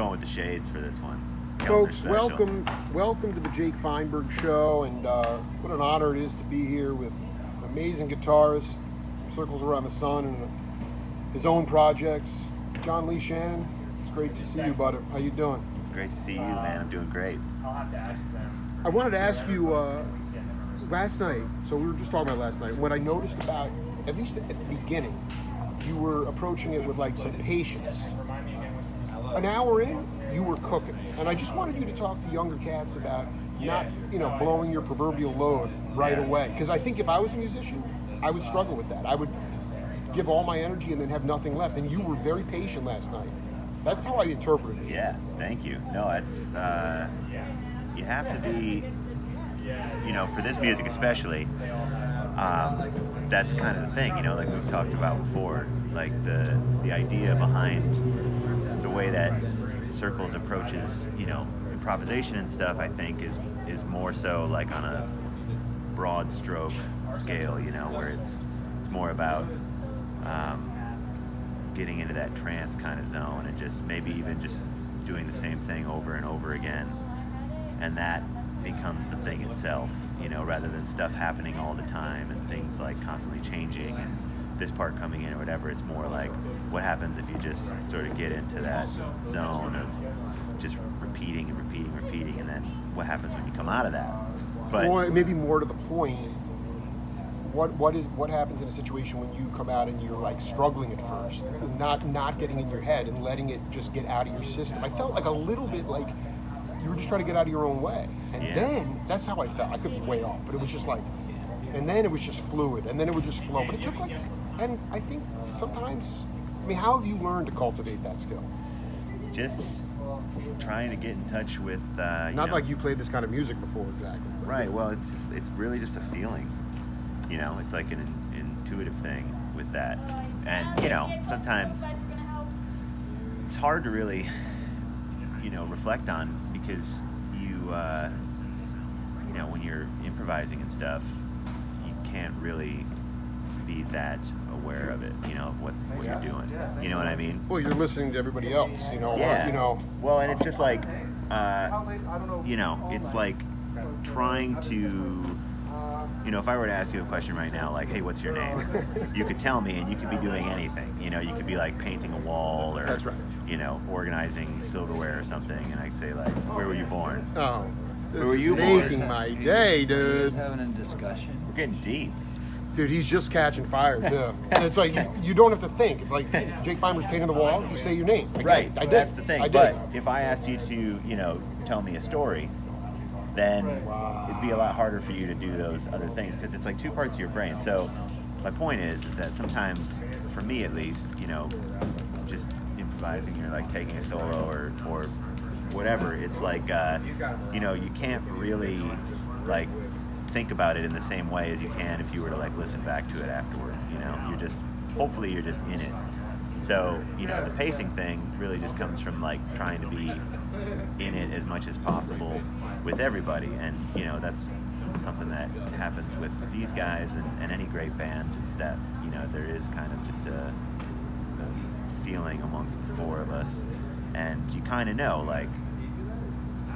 going with the shades for this one. Folks, welcome to the Jake Feinberg Show, and what an honor it is to be here with an amazing guitarist, circles around the sun, and his own projects, John Lee Shannon. It's great to see you, buddy. How you doing? It's great to see you, man. I'm doing great. I'll have to ask them. I wanted to ask you, last night, so we were just talking about last night, what I noticed about, at least at the beginning, you were approaching it with like some patience. An hour in, you were cooking. And I just wanted you to talk to younger cats about not, blowing your proverbial load right away. Because I think if I was a musician, I would struggle with that. I would give all my energy and then have nothing left. And you were very patient last night. That's how I interpreted it. Yeah, thank you. No, it's, you have to be, for this music especially, that's kind of the thing, like we've talked about before, like the idea behind the way that Circles approaches, improvisation and stuff, I think is more so like on a broad stroke scale, where it's more about getting into that trance kind of zone and just maybe even just doing the same thing over and over again, and that becomes the thing itself, rather than stuff happening all the time and things like constantly changing and this part coming in or whatever. It's more like what happens if you just sort of get into that zone of just repeating, and then what happens when you come out of that. But or maybe more to the point, what happens in a situation when you come out and you're like struggling at first, not getting in your head and letting it just get out of your system? I felt like a little bit like you were just trying to get out of your own way, and then that's how I felt. I could be way off, but it was just like, and then it was just fluid, and then it would just flow. But it took like, and I think sometimes, how have you learned to cultivate that skill? Just trying to get in touch with, not like you played this kind of music before, exactly. Right. Well, it's really just a feeling. It's like an intuitive thing with that, and sometimes it's hard to really, reflect on because you, when you're improvising and stuff, you can't really be that aware of it, of what you're doing. You know what I mean? Well, you're listening to everybody else, Yeah. Well, and it's just like, it's like trying to, if I were to ask you a question right now, like, hey, what's your name? You could tell me, and you could be doing anything. You could be like painting a wall or, that's right. Organizing silverware or something, and I'd say like, where were you born? Oh, where were you born? Making my day, dude. He's having a discussion. We're getting deep. Dude, he's just catching fire, too. And it's like, you don't have to think. It's like, Jake Feinberg's painting the wall, you say your name. Right, I did. That's the thing. I did. But if I asked you to, tell me a story, then it'd be a lot harder for you to do those other things because it's like two parts of your brain. So my point is that sometimes, for me at least, just improvising, you're like taking a solo or whatever, it's like, you can't really like think about it in the same way as you can if you were to like listen back to it afterward. Hopefully you're just in it. So, the pacing thing really just comes from like trying to be in it as much as possible with everybody, and that's something that happens with these guys and any great band, is that there is kind of just a feeling amongst the four of us, and you kind of know like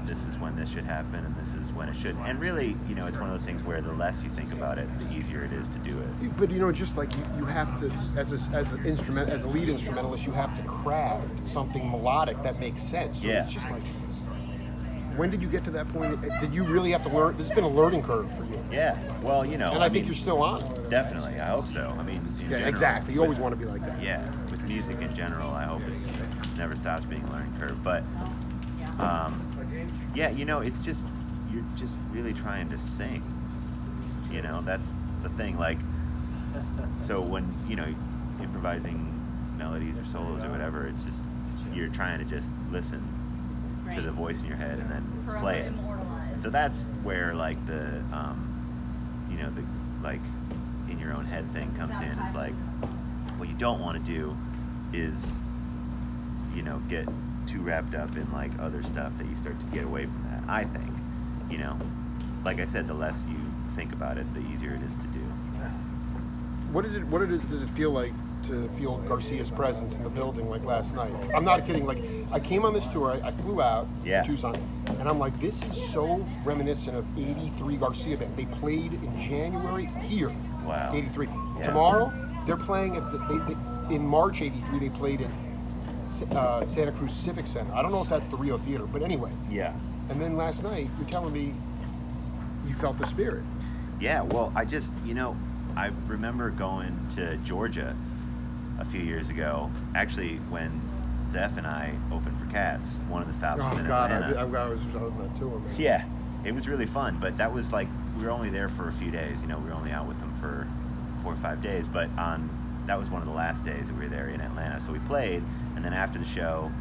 this is when this should happen and this is when it shouldn't, and really it's one of those things where the less you think about it, the easier it is to do it. But just like you have to, as a lead instrumentalist, you have to craft something melodic that makes sense. So Yeah. It's just like, when did you get to that point? Did you really have to learn? This has been a learning curve for you. Yeah, well, And I think you're still on it. definitely, I hope so. In general, exactly. You always want to be like that. Yeah, with music in general, I hope it never stops being a learning curve. But it's just, you're just really trying to sing. That's the thing. Like, so when improvising melodies or solos or whatever, it's just you're trying to just listen to the voice in your head and then play it. So that's where like the the like in your own head thing comes in. Is like, what you don't want to do is get too wrapped up in like other stuff that you start to get away from that. I think, like I said, the less you think about it, the easier it is to do. Does it feel like to feel Garcia's presence in the building like last night. I'm not kidding. Like, I came on this tour, I flew out to Tucson, and I'm like, this is so reminiscent of '83 Garcia band. They played in January here. Wow. '83. Yeah. Tomorrow, they're playing at in March '83. They played in Santa Cruz Civic Center. I don't know if that's the Rio Theater, but anyway. Yeah. And then last night, you're telling me you felt the spirit. Yeah, well, I remember going to Georgia a few years ago, actually when Zeph and I opened for Cats. One of the stops was in Atlanta. I was just on that tour, man. Yeah, it was really fun, but that was like, we were only there for a few days, we were only out with them for 4 or 5 days, but that was one of the last days that we were there in Atlanta, so we played, and then after the show,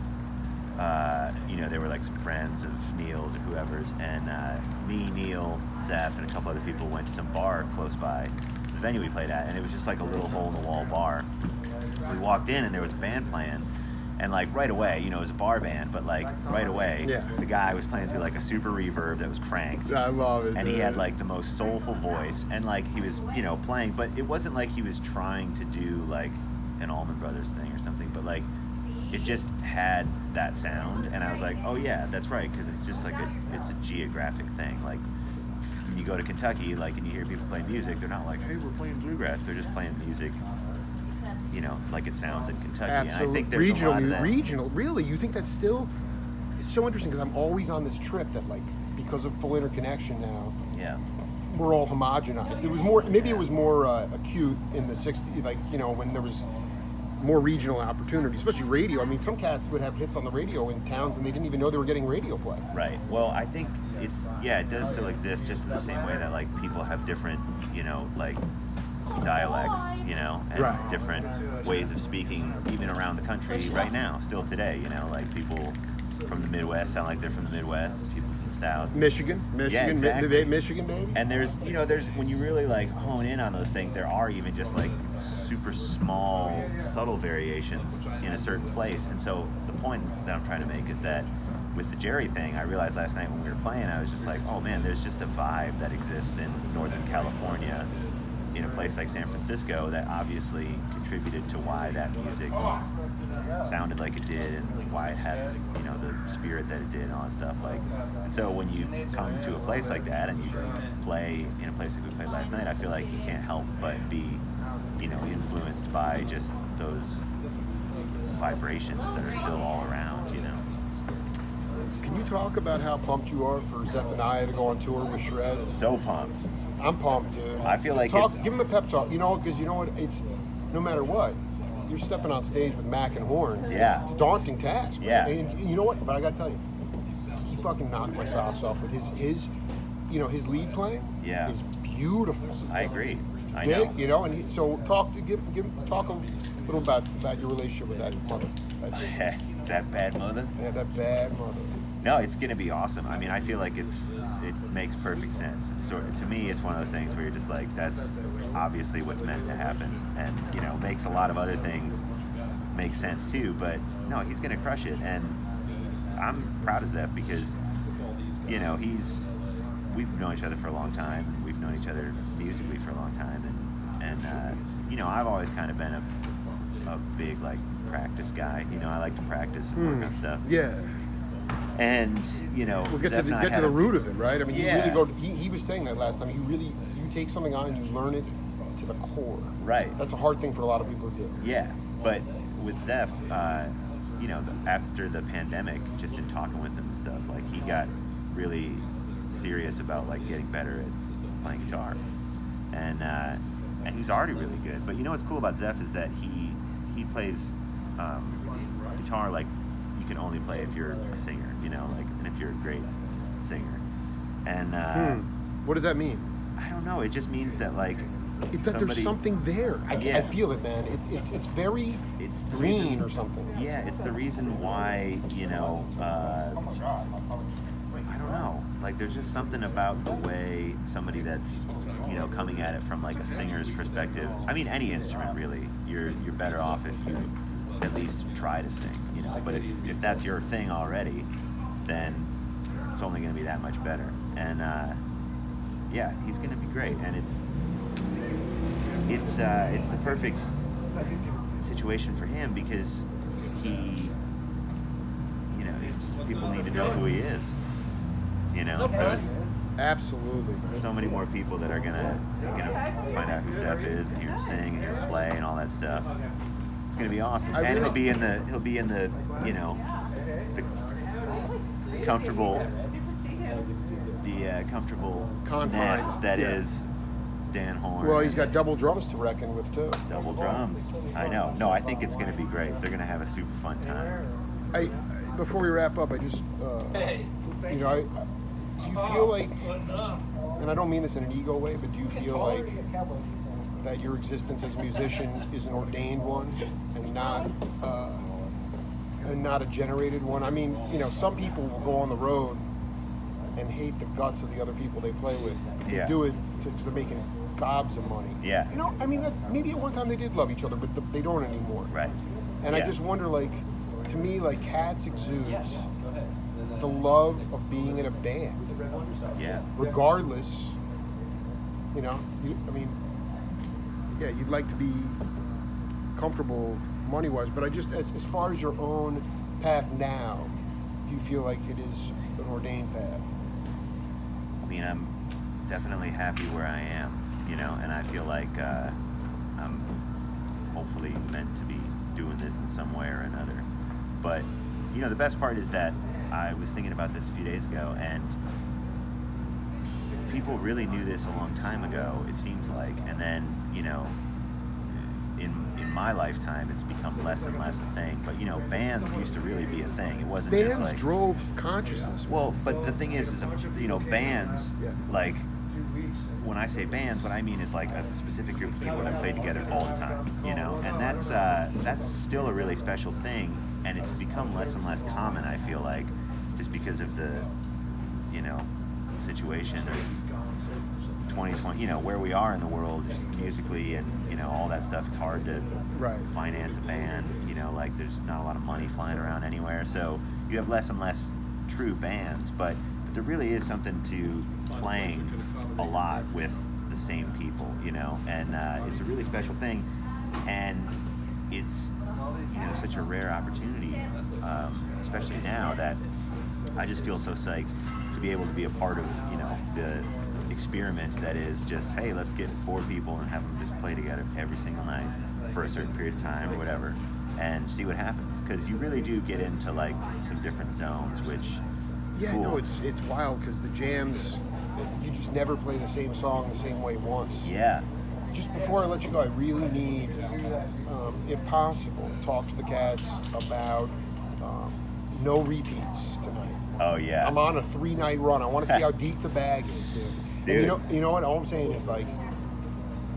they were like some friends of Neil's or whoever's, and me, Neil, Zeph, and a couple other people went to some bar close by the venue we played at, and it was just like a little hole-in-the-wall bar. We walked in, and there was a band playing, and like right away, it was a bar band, but like right away, the guy was playing through like a super reverb that was cranked. I love it. And he had like the most soulful voice, and like he was, playing, but it wasn't like he was trying to do like an Allman Brothers thing or something, but like it just had that sound, and I was like, oh yeah, that's right, because it's just like it's a geographic thing. Like when you go to Kentucky, like, and you hear people play music, they're not like, hey, we're playing bluegrass. They're just playing music, like it sounds in Kentucky. Absolutely. And I think there's a lot of that. Regional, really? You think that's still? It's so interesting because I'm always on this trip that, like, because of full interconnection now, we're all homogenized. It was more, maybe it was more acute in the '60s, like, when there was more regional opportunities, especially radio. I mean, some cats would have hits on the radio in towns and they didn't even know they were getting radio play. Right. Well, I think it does still exist, just in the same way that like people have different, like dialects, and different ways of speaking even around the country right now, still today, like people from the Midwest sound like they're from the Midwest, people from the South. Michigan, exactly. Michigan, baby. And there's when you really like hone in on those things, there are even just like super small, subtle variations in a certain place. And so the point that I'm trying to make is that with the Jerry thing, I realized last night when we were playing, I was just like, oh man, there's just a vibe that exists in Northern California, in a place like San Francisco, that obviously contributed to why that music sounded like it did, and why it had this, the spirit that it did and all that stuff. Like, and so when you come to a place like that and you play in a place like we played last night, I feel like you can't help but be, influenced by just those vibrations that are still all around, Can you talk about how pumped you are for Zeph and I to go on tour with Shred? So pumped. I'm pumped, dude. I feel like give him a pep talk, because you know what? It's no matter what, you're stepping on stage with Mac and Horn. Yeah. It's a daunting task. Yeah. And you know what? But I gotta tell you, he fucking knocked my socks off with his lead playing. Yeah. Is beautiful. I agree. I Big, know. And so talk a little about your relationship with that mother. That bad mother. Yeah, that bad mother. No, it's gonna be awesome. I mean, I feel like it makes perfect sense. It's to me, it's one of those things where you're just like, that's obviously what's meant to happen, and makes a lot of other things make sense too. But no, he's gonna crush it, and I'm proud of Zeph because we've known each other for a long time. We've known each other musically for a long time, and I've always kind of been a big like practice guy. I like to practice and work on stuff. Yeah. And we'll get to the root of it, right? I mean, yeah. you really he was saying that last time. You take something on and you learn it to the core. Right. That's a hard thing for a lot of people to do. Yeah, but with Zeph, after the pandemic, just in talking with him and stuff, like he got really serious about like getting better at playing guitar, and he's already really good. But what's cool about Zeph is that he plays guitar like you can only play if you're a singer, and if you're a great singer. And what does that mean? I don't know. It just means that like it's that there's something there. I feel it, man. It's very green or something. Yeah, it's the reason why I don't know. Like there's just something about the way somebody that's coming at it from like a singer's perspective. I mean, any instrument really. You're better off if you at least try to sing, But if that's your thing already, then it's only going to be that much better. And he's going to be great. And it's the perfect situation for him because he, people need to know who he is. So it's Absolutely. so many more people that are gonna find out who Zeph is and hear him sing and hear him play and all that stuff. It's gonna be awesome. And he'll be in the the comfortable confines nest that is Dan Horn. Well, he's got double drums to reckon with too. Double drums. I know. No, I think it's going to be great. They're going to have a super fun time. Before we wrap up, I just, do you feel like, and I don't mean this in an ego way, but do you feel like that your existence as a musician is an ordained one and not a generated one? I mean, some people will go on the road and hate the guts of the other people they play with. They do it because they're making gobs of money. Yeah. I mean, maybe at one time they did love each other, but they don't anymore. Right. And I just wonder, to me, Cats exudes the love of being in a band. Yeah. Regardless, you'd like to be comfortable money-wise, but as far as your own path now, do you feel like it is an ordained path? I mean, I'm definitely happy where I am, and I feel like I'm hopefully meant to be doing this in some way or another. But, the best part is that I was thinking about this a few days ago, and people really knew this a long time ago, it seems like, and then, in my lifetime, it's become less and less a thing. But bands used to really be a thing. It wasn't bands just like drove consciousness. Well, but the thing is bands when I say bands, what I mean is a specific group of people that play together all the time. And that's still a really special thing, and it's become less and less common. I feel like just because of the situation of 2020, where we are in the world, just musically and all that stuff. It's hard to finance a band. There's not a lot of money flying around anywhere, so you have less and less true bands. But there really is something to playing a lot with the same people, and it's a really special thing, and it's such a rare opportunity, especially now that I just feel so psyched to be able to be a part of the experiment that is just, hey, let's get 4 people and have them just play together every single night for a certain period of time or whatever, and see what happens, because you really do get into some different zones, which is cool. No, it's wild because the jams, you just never play the same song the same way once. Yeah. Just before I let you go, I really need, if possible, talk to the Cats about no repeats tonight. Oh yeah. I'm on a 3-night run. I want to see how deep the bag is, dude. Dude. And you know what? All I'm saying is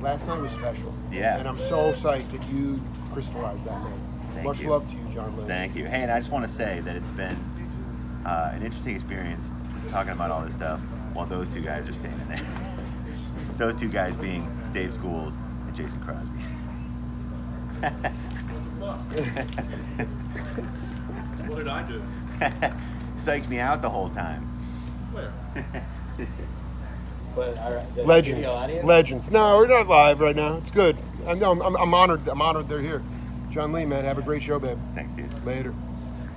last night was special. Yeah. And I'm so psyched that you crystallized that night. Much love to you, John Lynn. Thank you. Hey, and I just want to say that it's been an interesting experience talking about all this stuff while those 2 guys are standing there. Those 2 guys being Dave Schools and Jason Crosby. What did I do? Psyched me out the whole time. Where? But the Legends. studio audience? Legends. No, we're not live right now. It's good. I'm honored. I'm honored they're here. John Lee, man, have a great show, babe. Thanks, dude. Later.